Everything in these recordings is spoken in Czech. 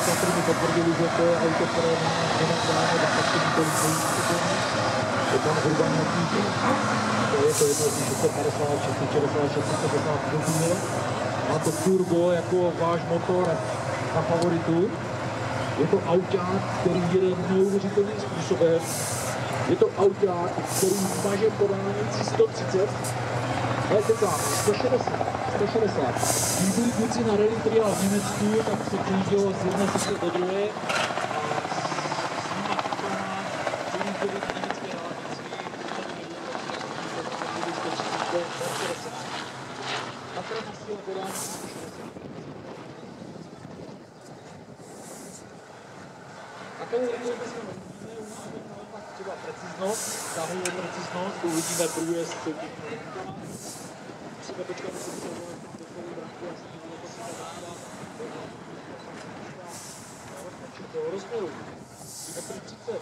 kteří mi potvrdili, že to je auto, které nemá plánu zaplacený tolik nejistý. Je tam zhruba nějakých, to je to jedno 650, 660, 650 kg. Má to turbo jako váš motor na favoritu. Je to auták, který jede neuvěřitelným způsobem. Je to auták, který maže po dálnici 130, ale kecám, 160. Když byli kluci na rally trial v Německu, tak se přijíždělo z jedné cesty do druhé. Třeba preciznost, tahovou preciznost, uvidíme průjezd s těmi linkama. Musíme počkat, aby se vysadilo do svou branku a s tím to si nedává do rozměru. 1,30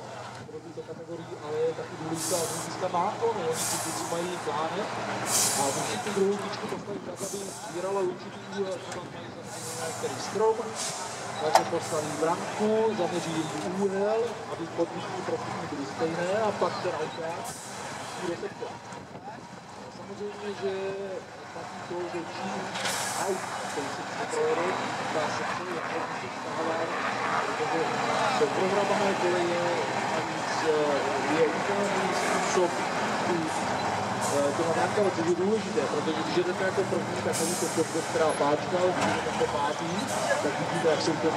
pro tuto kategorii, ale je taky důležitá hlediska náklony. Oni si kluci mají plány a musí tu druhou tyčku postavit tak, aby sbírala určitý úhel, třeba mají nějaký strom, takže postaví branku, zaměří úhel, aby podmínky pro všechny byly stejné a pak ten auták bude sektor. Samozřejmě, že platí to, že čím aut, který se projede, ta sekce je hodně stále, protože to programové koleje navíc je úplný způsob těma brankama, což je důležité, protože když jdete jako první, tak není to dobře, která páčka, když jdete jako pátý, tak vidíte, jak jsou to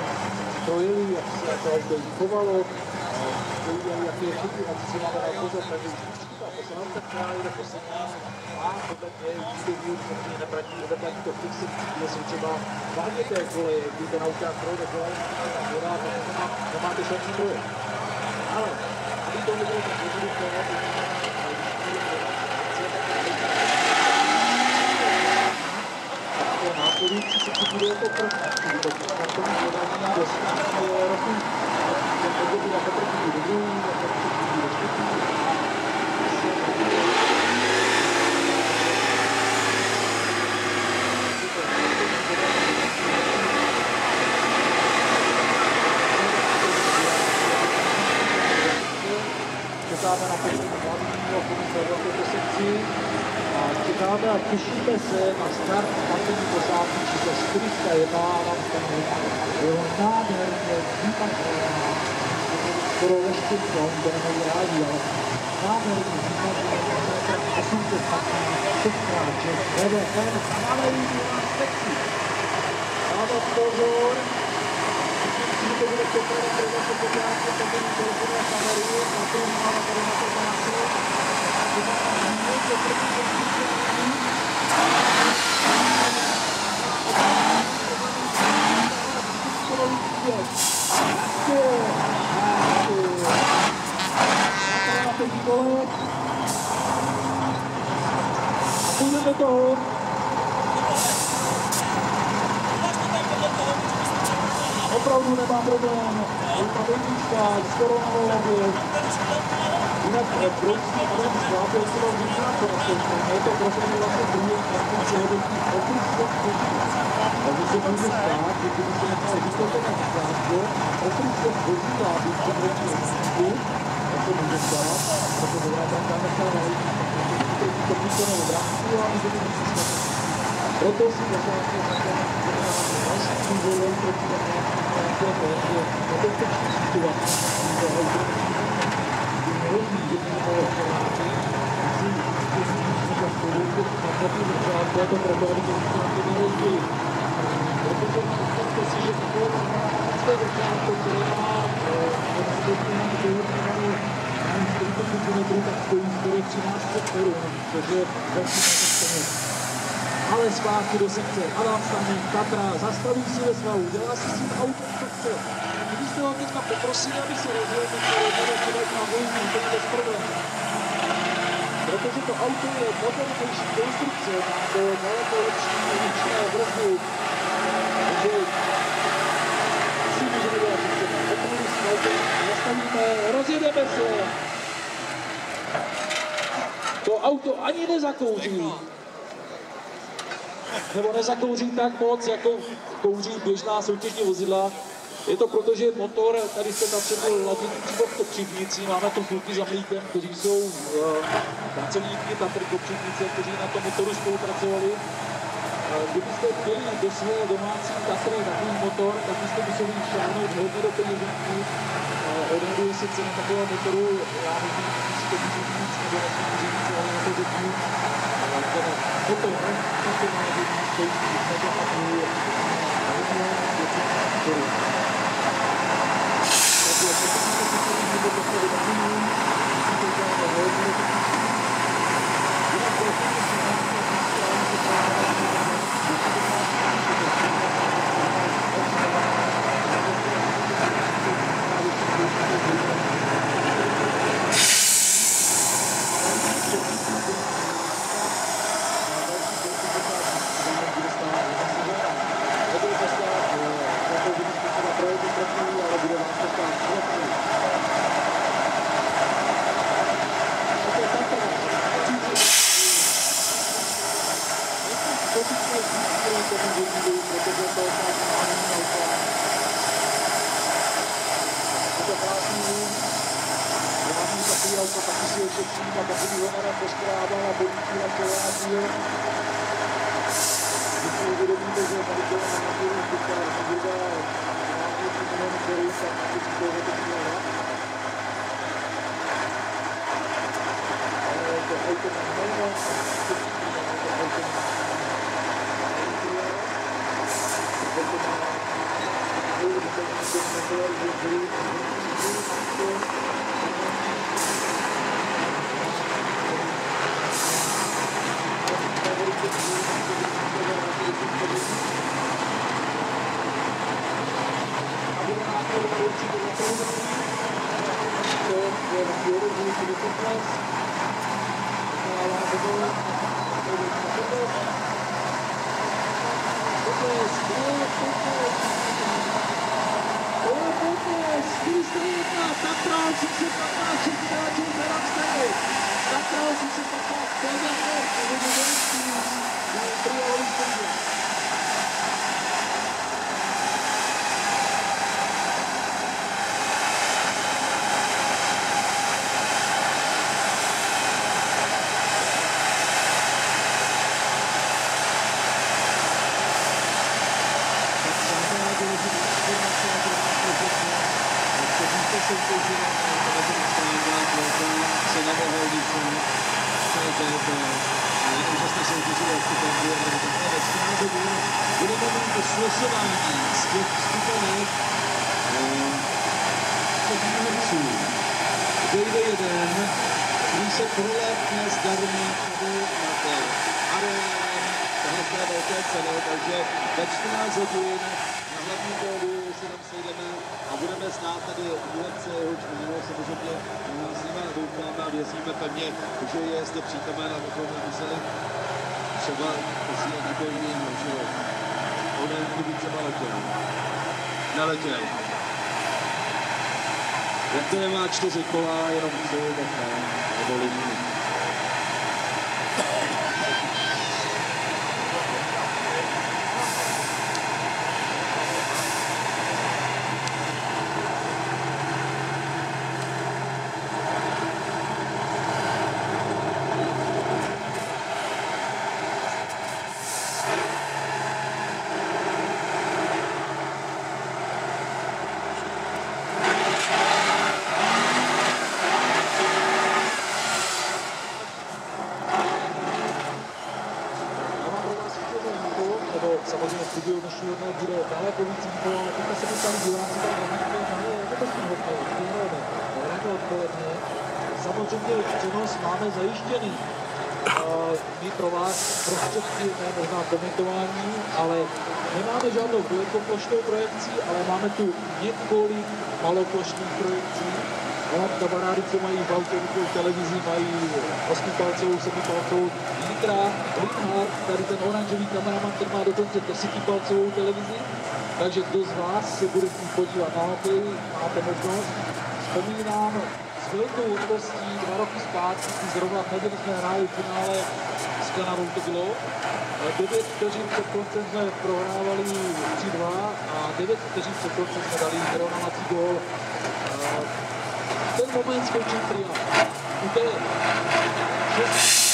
projeli, jak se to auto chovalo, jaké je chyby, jak si máme na pozor, takže ta poslance, která jde poslední, a podle mě určitě výhod, protože neplatí to fixy, kde jsou třeba váděté koleje, kdy ten auták projde koleje, a voda, tak nemáte šanci projet. Ale, aby to nebylo tak jednoduché, následující se to bude jako první, protože kartovní podání do skutečně roku, ten podle na poprvní do druhý, na poprvní do čtvrtý. Čekáme na první hlavního komisaře této sekci. Čekáme a těšíme se na start startovní posádky číslo 401 na stanu. Bylo nádherně vypatrná, skoro leštěnka, on to nemají rádi, ale nádherně vypatrná, 815, šestkrát, vede ven, ale jde na sekci. Dáme pozor, myslím, že to bude poprvé, protože se podíváte, tak bude telefonové kamery, na tom máme tady na to práci. Půjdeme toho. Opravdu nemá problém. Je ta vědnička, skoro na hlavě. Jinak bronzní adam zvládl se vám vyznáto na součku. Je to prostě vlastně druhý vlastně přehodnotí okrysok chodí. Takže se může stát, že když se nechal vystoupit na zvládko, okrysok chodí vlády v tom větší okrysku, tak se může stát, protože dobrá tam dáme se na to výkonou vrátku a můžeme vyznáto. Proto si vlastně vlastní volou proti nějaké nebezpečné situace. Hrozí, že by mohlo včeláky, asi říkat spolu, na první začátku je to proto, aby to nerozdělí. Protože představte si, že takové dramatické začátku, které má odstupně na dohodněnou 40 cm, tak stojí skoro 1300 korun, což je velký název. Ale zpátky do sekce. Adam Staník, Tatra, zastaví si ve svahu, dělá si s tím autem, co chce. Kdybyste ho teďka poprosili, aby se rozjel, tak se rozjel člověk na vojnu, to je bez problémů. Protože to auto je modernější konstrukce, má to daleko lepší vnitřné vrchu. Takže si můžeme dělat, že se poprvé s autem zastavíme, rozjedeme se. To auto ani nezakouří. Nebo nezakouří tak moc, jako kouří běžná soutěžní vozidla. Je to proto, že motor, tady jste napředl ladění přímo v Kopřivnici, máme to kluky za mlíkem, kteří jsou pracovníky Tatry Kopřivnice, kteří na tom motoru spolupracovali. Kdybyste chtěli do své domácí Tatry takový motor, tak byste museli šáhnout hodně do peněžníků. Odhaduje se cena takového motoru, já nevím, jestli to můžu říct, nebo nesmím říct, ale na to řeknu. Ten motor na ladění stojí nebo a půl, neletěl. Jak to nemá 4 kola, jenom 3, tak ne, nebo lidí. samozřejmě v průběhu dnešního dne bude daleko víc info, ale teďka se dostali diváci tady na místě, je to s tím hodně, ráno odpoledne. Samozřejmě přenos máme zajištěný. My pro vás prostředky, ne možná komentování, ale nemáme žádnou velkoplošnou projekci, ale máme tu několik maloplošných projekcí. Mám kamarády, co mají v autě televizi, mají 8palcovou, 7palcovou. Vítr, Richard, tady ten oranžový kameraman, ten má dokonce 10palcovou televizi. Takže kdo z vás se bude chtít podívat na hokej, máte možnost. Vzpomínám s velkou radostí 2 roky zpátky, kdy zrovna v neděli jsme hráli v finále s Kanadou to bylo. 9 vteřin před koncem jsme prohrávali 3-2 a 9 vteřin před koncem jsme dali vyrovnávací gól. Ten moment skončil tria. U té 6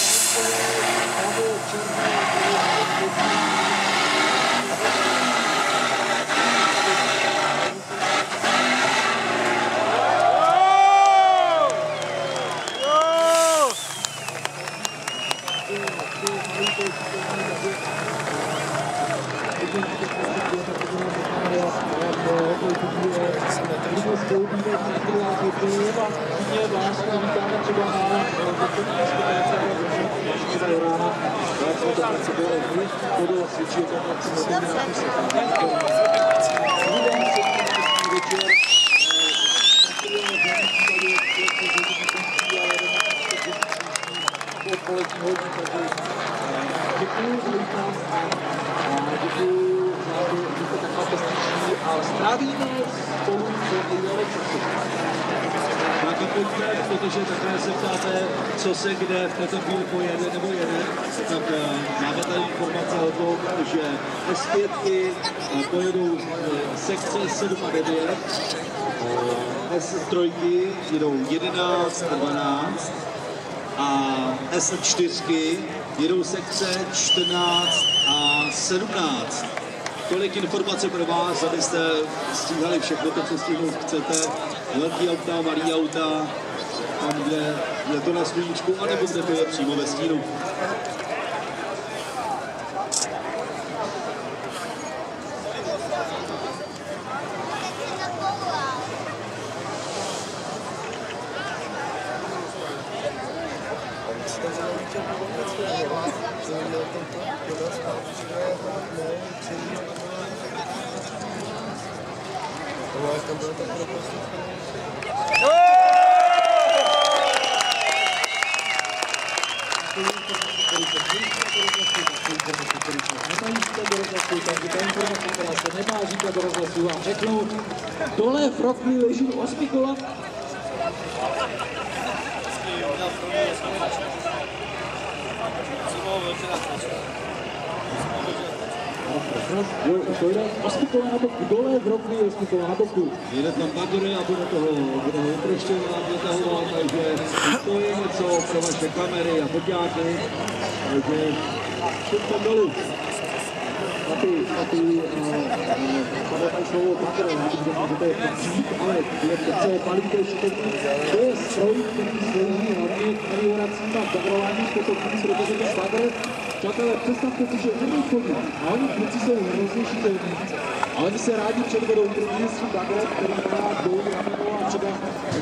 protože takhle se ptáte, co se kde v této chvíli pojede nebo jede, tak máme tady informace o tom, že S5 pojedou sekce 7 a 9, S3 jedou 11 a 12 a S4 jedou sekce 14 a 17. Tolik informace pro vás, abyste stíhali všechno to, co stihnout chcete. Velký auta, malý auta, tam, kde je to na sluníčku, anebo kde to je přímo ve stínu. Řeknu, dole v roky leží 8 kola. Osmi kola na boku, dole v roky 8 kola na boku. Jede tam Bagory a bude toho vyprošťovat, vytahovat, takže to je něco pro vaše kamery a foťáky. Takže všechno dolů. Padá slovo Bagr, že to je dřív, ale je přece palitější, to je stroj, který slouží hlavně k melioracím a bagrování potočných, protože to Bagr, přátelé, představte si, že umí chodit a oni kluci jsou hrozně šikovní. A oni se rádi předvedou, protože s tím Bagrem, který má dlouhý rameno a třeba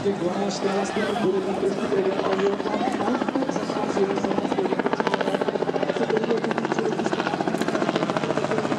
těch 12-14 minut bude mít trošku